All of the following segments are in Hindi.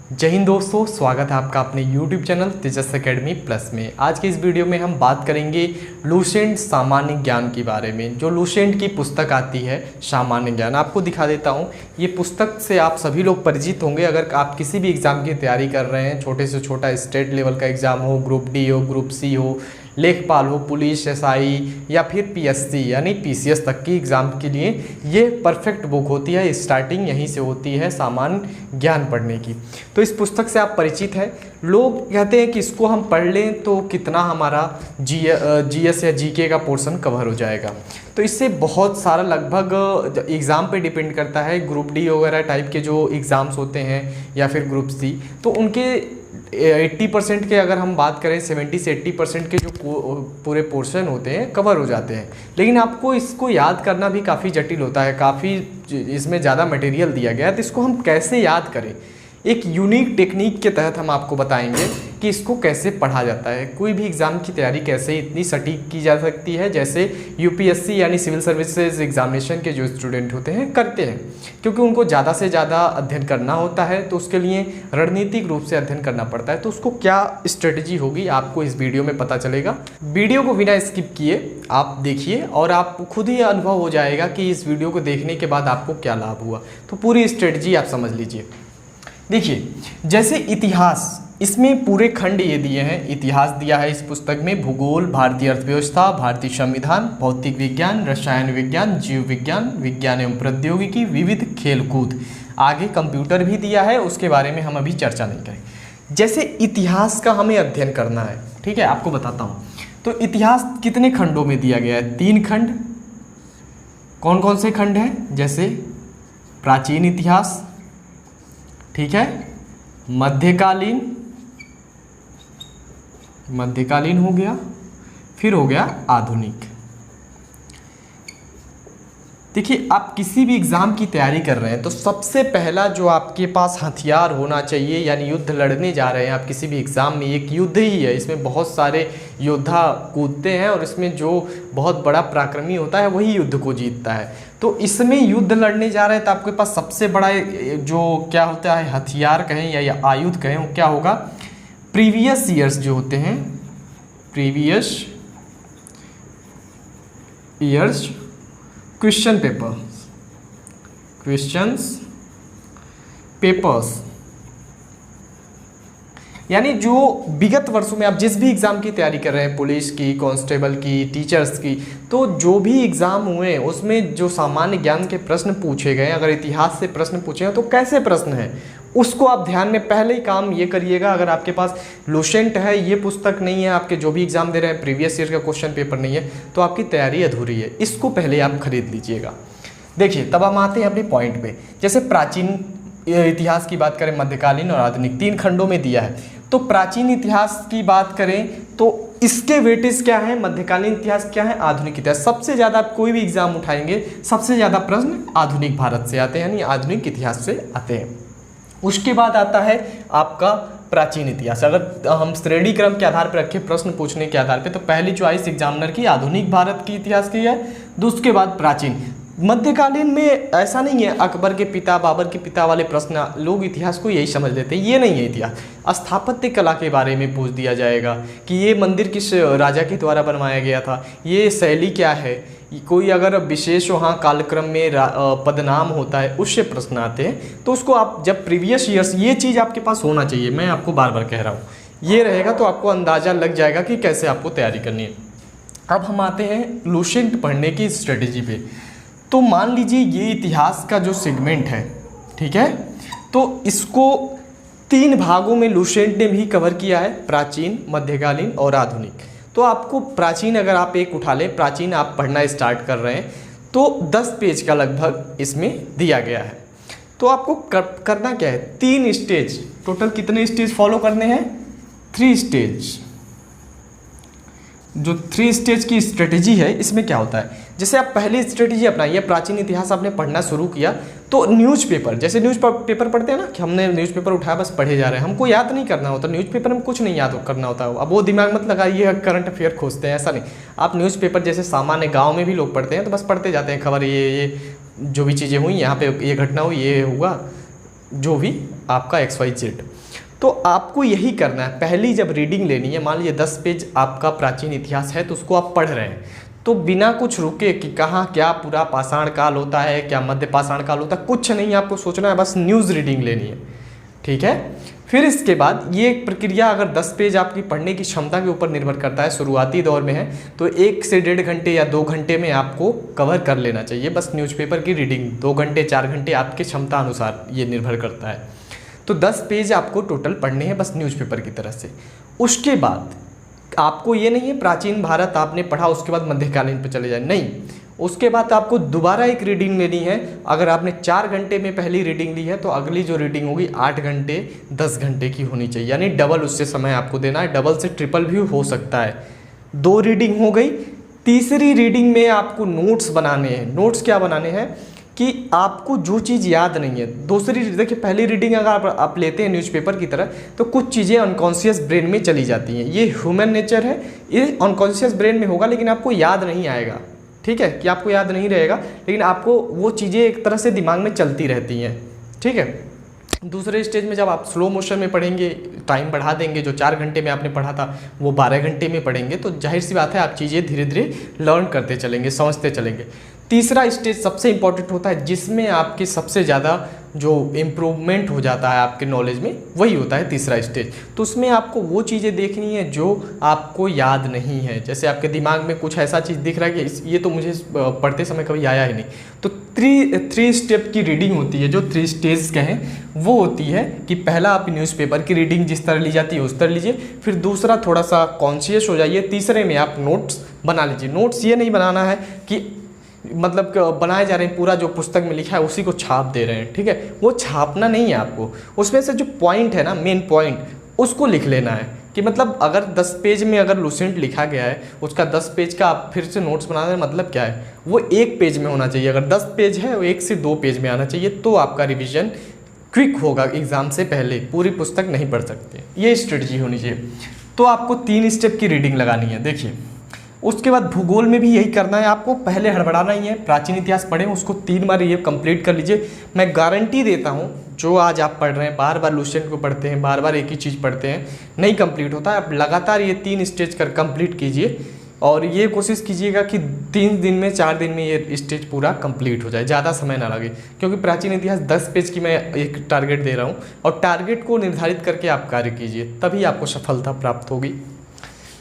जय हिंद दोस्तों, स्वागत है आपका अपने YouTube चैनल तेजस एकेडमी प्लस में। आज की इस वीडियो में हम बात करेंगे लुसेंट सामान्य ज्ञान के बारे में। जो लुसेंट की पुस्तक आती है सामान्य ज्ञान, आपको दिखा देता हूँ। ये पुस्तक से आप सभी लोग परिचित होंगे अगर आप किसी भी एग्ज़ाम की तैयारी कर रहे हैं। छोटे से छोटा स्टेट लेवल का एग्ज़ाम हो, ग्रुप डी हो, ग्रुप सी हो, लेखपाल हो, पुलिस, एसआई या फिर पीएससी यानी पीसीएस तक की एग्ज़ाम के लिए ये परफेक्ट बुक होती है। स्टार्टिंग यहीं से होती है सामान्य ज्ञान पढ़ने की। तो इस पुस्तक से आप परिचित हैं। लोग कहते हैं कि इसको हम पढ़ लें तो कितना हमारा जीएस या जीके का पोर्शन कवर हो जाएगा। तो इससे बहुत सारा लगभग एग्ज़ाम पे डिपेंड करता है। ग्रुप डी वगैरह टाइप के जो एग्ज़ाम्स होते हैं या फिर ग्रुप सी, तो उनके 80% के अगर हम बात करें 70 से 80% के जो पूरे पोर्शन होते हैं कवर हो जाते हैं। लेकिन आपको इसको याद करना भी काफ़ी जटिल होता है, काफ़ी इसमें ज़्यादा मटेरियल दिया गया है। तो इसको हम कैसे याद करें, एक यूनिक टेक्निक के तहत हम आपको बताएंगे कि इसको कैसे पढ़ा जाता है। कोई भी एग्ज़ाम की तैयारी कैसे इतनी सटीक की जा सकती है जैसे यूपीएससी यानी सिविल सर्विसेज एग्जामिनेशन के जो स्टूडेंट होते हैं करते हैं, क्योंकि उनको ज़्यादा से ज़्यादा अध्ययन करना होता है। तो उसके लिए रणनीतिक रूप से अध्ययन करना पड़ता है। तो उसको क्या स्ट्रेटजी होगी आपको इस वीडियो में पता चलेगा। वीडियो को बिना स्किप किए आप देखिए और आप खुद ही अनुभव हो जाएगा कि इस वीडियो को देखने के बाद आपको क्या लाभ हुआ। तो पूरी स्ट्रेटजी आप समझ लीजिए। देखिए, जैसे इतिहास, इसमें पूरे खंड ये दिए हैं। इतिहास दिया है इस पुस्तक में, भूगोल, भारतीय अर्थव्यवस्था, भारतीय संविधान, भौतिक विज्ञान, रसायन विज्ञान, जीव विज्ञान, विज्ञान एवं प्रौद्योगिकी, विविध खेलकूद, आगे कंप्यूटर भी दिया है। उसके बारे में हम अभी चर्चा नहीं करें। जैसे इतिहास का हमें अध्ययन करना है, ठीक है, आपको बताता हूँ। तो इतिहास कितने खंडों में दिया गया है? 3 खंड। कौन कौन से खंड हैं? जैसे प्राचीन इतिहास, ठीक है, मध्यकालीन हो गया, फिर हो गया आधुनिक। देखिए, आप किसी भी एग्ज़ाम की तैयारी कर रहे हैं तो सबसे पहला जो आपके पास हथियार होना चाहिए, यानी युद्ध लड़ने जा रहे हैं आप किसी भी एग्ज़ाम में, एक युद्ध ही है। इसमें बहुत सारे योद्धा कूदते हैं और इसमें जो बहुत बड़ा पराक्रमी होता है वही युद्ध को जीतता है। तो इसमें युद्ध लड़ने जा रहे हैं तो आपके पास सबसे बड़ा जो क्या होता है हथियार कहें या आयुध कहें, वो क्या होगा? प्रीवियस ईयर्स जो होते हैं, प्रीवियस ईयर्स क्वेश्चन पेपर्स, यानी जो विगत वर्षों में आप जिस भी एग्ज़ाम की तैयारी कर रहे हैं, पुलिस की, कांस्टेबल की, टीचर्स की, तो जो भी एग्ज़ाम हुए उसमें जो सामान्य ज्ञान के प्रश्न पूछे गए, अगर इतिहास से प्रश्न पूछे हैं तो कैसे प्रश्न है उसको आप ध्यान में पहले ही काम ये करिएगा। अगर आपके पास लुसेंट है, ये पुस्तक नहीं है, आपके जो भी एग्ज़ाम दे रहे हैं प्रीवियस ईयर का क्वेश्चन पेपर नहीं है, तो आपकी तैयारी अधूरी है। इसको पहले आप खरीद लीजिएगा। देखिए, तब हम आते हैं अपने पॉइंट पे। जैसे प्राचीन इतिहास की बात करें, मध्यकालीन और आधुनिक 3 खंडों में दिया है। तो प्राचीन इतिहास की बात करें तो इसके वेटेज क्या है? मध्यकालीन इतिहास क्या है, आधुनिक इतिहास। सबसे ज़्यादा आप कोई भी एग्जाम उठाएंगे, सबसे ज़्यादा प्रश्न आधुनिक भारत से आते हैं, यानी आधुनिक इतिहास से आते हैं। उसके बाद आता है आपका प्राचीन इतिहास। अगर हम श्रेणी क्रम के आधार पर रखें, प्रश्न पूछने के आधार पर, तो पहली चॉइस एग्जामिनर की आधुनिक भारत की इतिहास की है, उसके बाद प्राचीन। मध्यकालीन में ऐसा नहीं है अकबर के पिता, बाबर के पिता वाले प्रश्न, लोग इतिहास को यही समझ लेते हैं, ये नहीं है इतिहास। स्थापत्य कला के बारे में पूछ दिया जाएगा कि ये मंदिर किस राजा के द्वारा बनवाया गया था, ये शैली क्या है, कोई अगर विशेष वहाँ कालक्रम में पदनाम होता है, उससे प्रश्न आते हैं। तो उसको आप जब प्रीवियस ईयर्स, ये चीज़ आपके पास होना चाहिए। मैं आपको बार बार कह रहा हूँ, ये रहेगा तो आपको अंदाज़ा लग जाएगा कि कैसे आपको तैयारी करनी है। अब हम आते हैं लुसेंट पढ़ने की स्ट्रेटेजी पे। तो मान लीजिए ये इतिहास का जो सेगमेंट है, ठीक है, तो इसको 3 भागों में लुसेंट ने भी कवर किया है, प्राचीन, मध्यकालीन और आधुनिक। तो आपको प्राचीन अगर आप एक उठा लें, प्राचीन आप पढ़ना स्टार्ट कर रहे हैं तो 10 पेज का लगभग इसमें दिया गया है। तो आपको करना क्या है? 3 स्टेज, टोटल कितने स्टेज फॉलो करने हैं? 3 स्टेज। जो 3 स्टेज की स्ट्रेटेजी है, इसमें क्या होता है? जैसे आप पहली स्ट्रेटेजी अपनाइए, प्राचीन इतिहास आपने पढ़ना शुरू किया तो न्यूज़पेपर, जैसे न्यूज़पेपर पढ़ते हैं ना कि हमने न्यूज़पेपर उठाया बस पढ़े जा रहे हैं, हमको याद नहीं करना होता। न्यूज़पेपर में कुछ नहीं याद करना होता है। अब वो दिमाग मत लगाइए करंट अफेयर खोजते हैं, ऐसा नहीं। आप न्यूज़पेपर जैसे सामान्य गाँव में भी लोग पढ़ते हैं तो बस पढ़ते जाते हैं, खबर ये जो भी चीज़ें हुई, यहाँ पे ये घटना हुई, ये हुआ, जो भी आपका XYZ। तो आपको यही करना है, पहली जब रीडिंग लेनी है, मान लीजिए 10 पेज आपका प्राचीन इतिहास है तो उसको आप पढ़ रहे हैं, तो बिना कुछ रुके कि कहाँ क्या पूरा पाषाण काल होता है, क्या मध्य पाषाण काल होता है, कुछ नहीं आपको सोचना है, बस न्यूज़ रीडिंग लेनी है, ठीक है। फिर इसके बाद ये प्रक्रिया अगर 10 पेज आपकी पढ़ने की क्षमता के ऊपर निर्भर करता है, शुरुआती दौर में है तो 1 से 1.5 घंटे या 2 घंटे में आपको कवर कर लेना चाहिए बस न्यूज़पेपर की रीडिंग। 2 घंटे 4 घंटे आपकी क्षमता अनुसार ये निर्भर करता है। तो 10 पेज आपको टोटल पढ़ने हैं बस न्यूज़पेपर की तरह से। उसके बाद आपको ये नहीं है प्राचीन भारत आपने पढ़ा उसके बाद मध्यकालीन पे चले जाए, नहीं, उसके बाद आपको दोबारा एक रीडिंग लेनी है। अगर आपने 4 घंटे में पहली रीडिंग ली है तो अगली जो रीडिंग होगी 8 घंटे 10 घंटे की होनी चाहिए, यानी डबल उससे समय आपको देना है, डबल से ट्रिपल भी हो सकता है। 2 रीडिंग हो गई। तीसरी रीडिंग में आपको नोट्स बनाने हैं। नोट्स क्या बनाने हैं कि आपको जो चीज़ याद नहीं है, दूसरी देखिए पहली रीडिंग अगर आप लेते हैं न्यूज़पेपर की तरह तो कुछ चीज़ें अनकॉन्शियस ब्रेन में चली जाती हैं, ये ह्यूमन नेचर है, ये अनकॉन्शियस ब्रेन में होगा लेकिन आपको याद नहीं आएगा, ठीक है, कि आपको याद नहीं रहेगा लेकिन आपको वो चीज़ें एक तरह से दिमाग में चलती रहती हैं, ठीक है। दूसरे स्टेज में जब आप स्लो मोशन में पढ़ेंगे, टाइम बढ़ा देंगे, जो 4 घंटे में आपने पढ़ा था वो 12 घंटे में पढ़ेंगे, तो जाहिर सी बात है आप चीज़ें धीरे धीरे लर्न करते चलेंगे, समझते चलेंगे। तीसरा स्टेज सबसे इंपॉर्टेंट होता है जिसमें आपके सबसे ज़्यादा जो इम्प्रूवमेंट हो जाता है आपके नॉलेज में, वही होता है तीसरा स्टेज। तो उसमें आपको वो चीज़ें देखनी है जो आपको याद नहीं है, जैसे आपके दिमाग में कुछ ऐसा चीज़ दिख रहा है कि ये तो मुझे पढ़ते समय कभी आया ही नहीं, तो 3 स्टेप की रीडिंग होती है, जो 3 स्टेज कहें वो होती है कि पहला आप न्यूज़पेपर की रीडिंग जिस तरह ली जाती है उस तरह लीजिए, फिर दूसरा थोड़ा सा कॉन्शियस हो जाइए, तीसरे में आप नोट्स बना लीजिए। नोट्स ये नहीं बनाना है कि मतलब बनाए जा रहे हैं पूरा जो पुस्तक में लिखा है उसी को छाप दे रहे हैं, ठीक है, वो छापना नहीं है आपको, उसमें से जो पॉइंट है ना, मेन पॉइंट, उसको लिख लेना है। कि मतलब अगर 10 पेज में अगर लूसेंट लिखा गया है उसका 10 पेज का आप फिर से नोट्स बनाने का मतलब क्या है, वो 1 पेज में होना चाहिए। अगर 10 पेज है वो 1 से 2 पेज में आना चाहिए, तो आपका रिविजन क्विक होगा, एग्जाम से पहले पूरी पुस्तक नहीं पढ़ सकते, ये स्ट्रेटजी होनी चाहिए। तो आपको 3 स्टेप की रीडिंग लगानी है। देखिए उसके बाद भूगोल में भी यही करना है, आपको पहले हड़बड़ाना ही है, प्राचीन इतिहास पढ़ें उसको 3 बार ये कंप्लीट कर लीजिए। मैं गारंटी देता हूँ जो आज आप पढ़ रहे हैं, बार बार लूसेंट को पढ़ते हैं, बार बार एक ही चीज़ पढ़ते हैं, नहीं कंप्लीट होता है। आप लगातार ये 3 स्टेज कर कंप्लीट कीजिए और ये कोशिश कीजिएगा कि 3 दिन में 4 दिन में ये स्टेज पूरा कंप्लीट हो जाए, ज़्यादा समय ना लगे, क्योंकि प्राचीन इतिहास 10 पेज की मैं एक टारगेट दे रहा हूँ और टारगेट को निर्धारित करके आप कार्य कीजिए, तभी आपको सफलता प्राप्त होगी।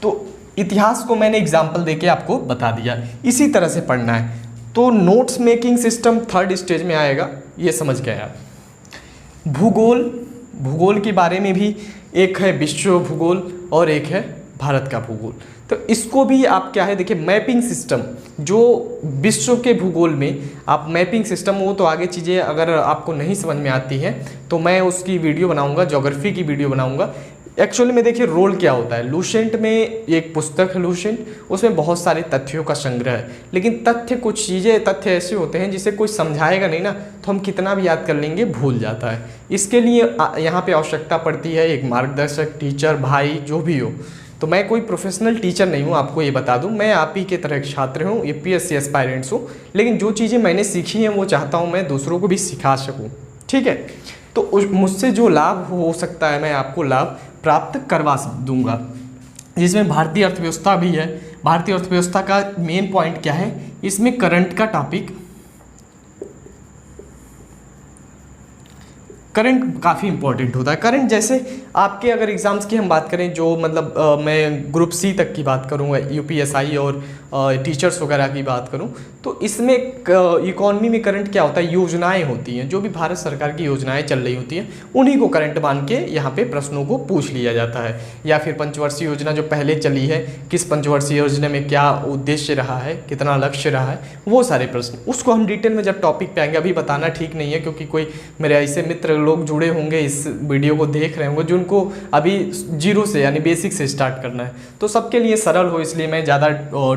तो इतिहास को मैंने एग्जाम्पल देके आपको बता दिया, इसी तरह से पढ़ना है। तो notes making system 3rd stage में आएगा, ये समझ गए आप। भूगोल के बारे में भी एक है विश्व भूगोल और एक है भारत का भूगोल, तो इसको भी आप क्या है देखिए, मैपिंग सिस्टम जो विश्व के भूगोल में आप मैपिंग सिस्टम, वो तो आगे चीज़ें अगर आपको नहीं समझ में आती हैं तो मैं उसकी वीडियो बनाऊंगा, ज्योग्राफी की वीडियो बनाऊंगा। एक्चुअली में देखिए रोल क्या होता है, लूसेंट में एक पुस्तक है लूसेंट, उसमें बहुत सारे तथ्यों का संग्रह है, लेकिन कुछ तथ्य ऐसे होते हैं जिसे कोई समझाएगा नहीं ना तो हम कितना भी याद कर लेंगे भूल जाता है। इसके लिए यहाँ पे आवश्यकता पड़ती है एक मार्गदर्शक, टीचर, भाई जो भी हो। तो मैं कोई प्रोफेशनल टीचर नहीं हूँ, आपको ये बता दूँ, मैं आप ही के तरह एक छात्र हूँ, APSC एस्पायरेंट्स हूँ, लेकिन जो चीज़ें मैंने सीखी हैं वो चाहता हूँ मैं दूसरों को भी सिखा सकूँ, ठीक है। तो मुझसे जो लाभ हो सकता है मैं आपको लाभ प्राप्त करवा दूंगा, जिसमें भारतीय अर्थव्यवस्था भी है। भारतीय अर्थव्यवस्था का मेन पॉइंट क्या है, इसमें करंट का टॉपिक, करंट काफ़ी इंपॉर्टेंट होता है। करंट जैसे आपके अगर एग्ज़ाम्स की हम बात करें, जो मतलब मैं ग्रुप C तक की बात करूँगा, UPSI और टीचर्स वगैरह की बात करूँ, तो इसमें इकॉनमी में करंट क्या होता है, योजनाएं होती हैं, जो भी भारत सरकार की योजनाएं चल रही होती हैं उन्हीं को करंट मान के यहाँ पे प्रश्नों को पूछ लिया जाता है। या फिर पंचवर्षीय योजना जो पहले चली है, किस पंचवर्षीय योजना में क्या उद्देश्य रहा है, कितना लक्ष्य रहा है, वो सारे प्रश्न, उसको हम डिटेल में जब टॉपिक पे आएंगे, अभी बताना ठीक नहीं है क्योंकि कोई मेरे ऐसे मित्र लोग जुड़े होंगे, इस वीडियो को देख रहे होंगे जिनको अभी 0 से यानी बेसिक से स्टार्ट करना है, तो सबके लिए सरल हो इसलिए मैं ज़्यादा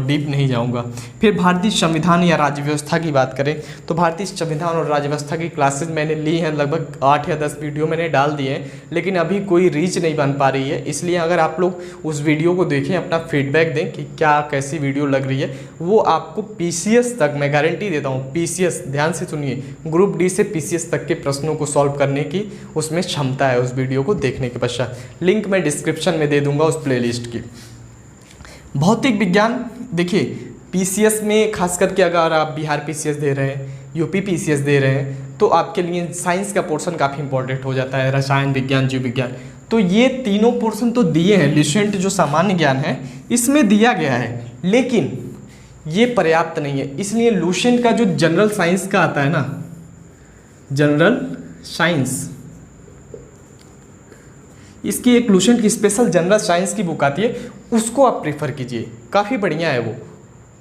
डीप डीप नहीं जाऊंगा। फिर भारतीय संविधान या राज्य व्यवस्था की बात करें तो भारतीय संविधान और राज्य व्यवस्था की क्लासेस मैंने ली हैं, लगभग 8 या 10 वीडियो मैंने डाल दिए हैं, लेकिन अभी कोई रीच नहीं बन पा रही है। इसलिए अगर आप लोग उस वीडियो को देखें, अपना फीडबैक दें कि क्या कैसी वीडियो लग रही है, वो आपको PCS तक, मैं गारंटी देता हूँ, PCS, ध्यान से सुनिए, ग्रुप डी से PCS तक के प्रश्नों को सॉल्व करने की उसमें क्षमता है उस वीडियो को देखने के पश्चात। लिंक मैं डिस्क्रिप्शन में दे दूंगा उस प्लेलिस्ट की। भौतिक विज्ञान देखिए, PCS में खास करके अगर आप बिहार PCS दे रहे हैं, यूपी PCS दे रहे हैं, तो आपके लिए साइंस का पोर्शन काफ़ी इंपॉर्टेंट हो जाता है, रसायन विज्ञान, जीव विज्ञान। तो ये तीनों पोर्शन तो दिए हैं, लुसेंट जो सामान्य ज्ञान है इसमें दिया गया है, लेकिन ये पर्याप्त नहीं है। इसलिए लुसेंट का जो जनरल साइंस का आता है ना, जनरल साइंस, इसकी एक लुसेंट की स्पेशल जनरल साइंस की बुक आती है, उसको आप प्रेफर कीजिए, काफ़ी बढ़िया है वो,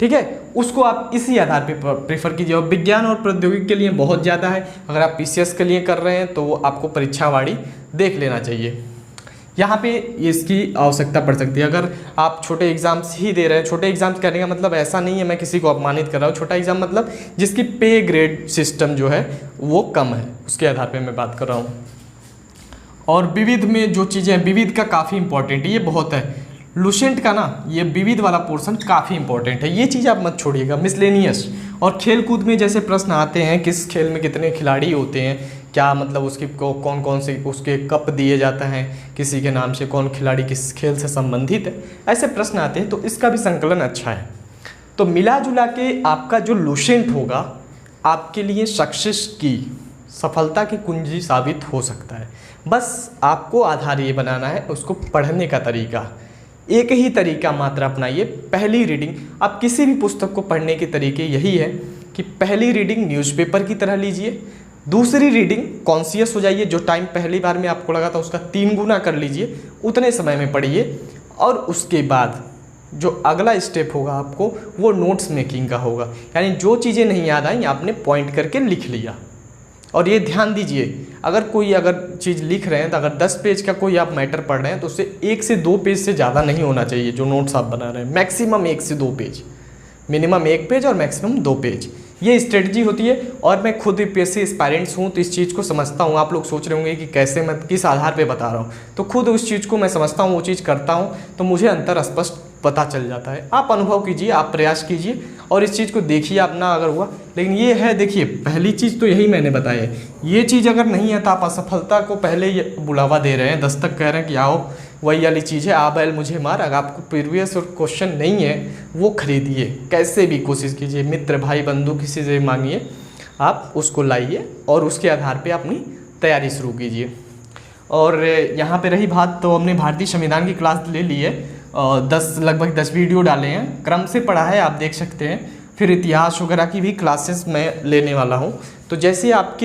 ठीक है, उसको आप इसी आधार पे प्रेफर कीजिए। और विज्ञान और प्रौद्योगिकी के लिए बहुत ज़्यादा है, अगर आप PCS के लिए कर रहे हैं तो आपको परीक्षावाड़ी देख लेना चाहिए, यहाँ पे इसकी आवश्यकता पड़ सकती है। अगर आप छोटे एग्जाम्स ही दे रहे हैं, छोटे एग्जाम्स करने का मतलब ऐसा नहीं है मैं किसी को अपमानित कर रहा हूँ, छोटा एग्जाम मतलब जिसकी पे ग्रेड सिस्टम जो है वो कम है, उसके आधार पे मैं बात कर रहा हूँ। और विविध में जो चीज़ें, विविध का काफ़ी इंपॉर्टेंट है, ये बहुत है लुसेंट का ना, ये विविध वाला पोर्शन काफ़ी इंपॉर्टेंट है, ये चीज़ आप मत छोड़िएगा। मिसलेनियस और खेल कूद में जैसे प्रश्न आते हैं, किस खेल में कितने खिलाड़ी होते हैं, क्या मतलब उसकी कौन कौन से उसके कप दिए जाते हैं किसी के नाम से, कौन खिलाड़ी किस खेल से संबंधित है, ऐसे प्रश्न आते हैं, तो इसका भी संकलन अच्छा है। तो मिला जुला के आपका जो लुसेंट होगा आपके लिए सक्सेस की, सफलता की कुंजी साबित हो सकता है। बस आपको आधार ये बनाना है, उसको पढ़ने का तरीका, एक ही तरीका मात्र अपनाइए। पहली रीडिंग, आप किसी भी पुस्तक को पढ़ने के तरीके यही है कि पहली रीडिंग न्यूज़पेपर की तरह लीजिए, दूसरी रीडिंग कॉन्शियस हो जाइए, जो टाइम पहली बार में आपको लगा था उसका 3 गुना कर लीजिए, उतने समय में पढ़िए। और उसके बाद जो अगला स्टेप होगा आपको वो नोट्स मेकिंग का होगा, यानी जो चीज़ें नहीं याद आई आपने पॉइंट करके लिख लिया। और ये ध्यान दीजिए, अगर चीज़ लिख रहे हैं तो अगर 10 पेज का कोई आप मैटर पढ़ रहे हैं तो उससे 1 से 2 पेज से ज़्यादा नहीं होना चाहिए जो नोट्स आप बना रहे हैं, मैक्सिमम 1 से 2 पेज, मिनिमम 1 पेज और मैक्सिमम 2 पेज, ये स्ट्रेटजी होती है। और मैं खुद UPSC एस्पायरेंट्स हूँ तो इस चीज़ को समझता हूँ। आप लोग सोच रहे होंगे कि कैसे, मैं किस आधार पे बता रहा हूँ, तो खुद उस चीज़ को मैं समझता हूँ, वो चीज़ करता हूँ, तो मुझे अंतर स्पष्ट पता चल जाता है। आप अनुभव कीजिए, आप प्रयास कीजिए और इस चीज़ को देखिए, आप ना अगर हुआ, लेकिन ये है, देखिए पहली चीज़ तो यही मैंने बताया है, ये चीज़ अगर नहीं है तो आप असफलता को पहले ये बुलावा दे रहे हैं, दस्तक कह रहे हैं कि आओ वही वाली चीज़ है, आ बैल मुझे मार। अगर आपको प्रीवियस और क्वेश्चन नहीं है वो खरीदिए, कैसे भी कोशिश कीजिए, मित्र भाई बंधु किसी से मांगिए, आप उसको लाइए और उसके आधार पर अपनी तैयारी शुरू कीजिए। और यहाँ पर रही बात, तो हमने भारतीय संविधान की क्लास ले ली है, लगभग 10 वीडियो डाले हैं, क्रम से पढ़ा है, आप देख सकते हैं। फिर इतिहास वगैरह की भी क्लासेस मैं लेने वाला हूं, तो जैसे आप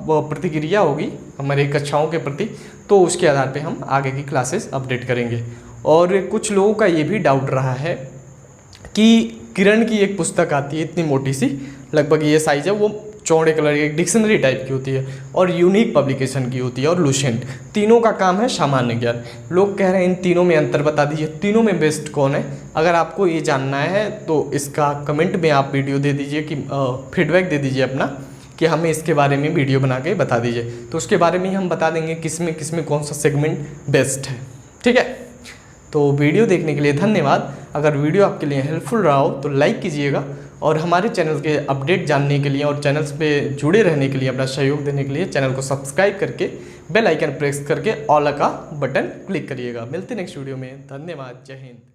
प्रतिक्रिया होगी हमारी कक्षाओं के प्रति, तो उसके आधार पे हम आगे की क्लासेस अपडेट करेंगे। और कुछ लोगों का ये भी डाउट रहा है कि किरण की एक पुस्तक आती है इतनी मोटी सी, लगभग ये साइज़ है, वो चौड़े कलर की एक डिक्शनरी टाइप की होती है और यूनिक पब्लिकेशन की होती है, और लुसेंट, तीनों का काम है सामान्य ज्ञान। लोग कह रहे हैं इन तीनों में अंतर बता दीजिए, तीनों में बेस्ट कौन है। अगर आपको ये जानना है तो इसका कमेंट में आप वीडियो दे दीजिए कि फीडबैक दे दीजिए अपना कि हमें इसके बारे में वीडियो बना के बता दीजिए, तो उसके बारे में हम बता देंगे किस में कौन सा सेगमेंट बेस्ट है, ठीक है। तो वीडियो देखने के लिए धन्यवाद। अगर वीडियो आपके लिए हेल्पफुल रहा हो तो लाइक कीजिएगा, और हमारे चैनल के अपडेट जानने के लिए और चैनल्स पे जुड़े रहने के लिए, अपना सहयोग देने के लिए चैनल को सब्सक्राइब करके बेल आइकन प्रेस करके ऑल का बटन क्लिक करिएगा। मिलते नेक्स्ट वीडियो में, धन्यवाद, जय हिंद।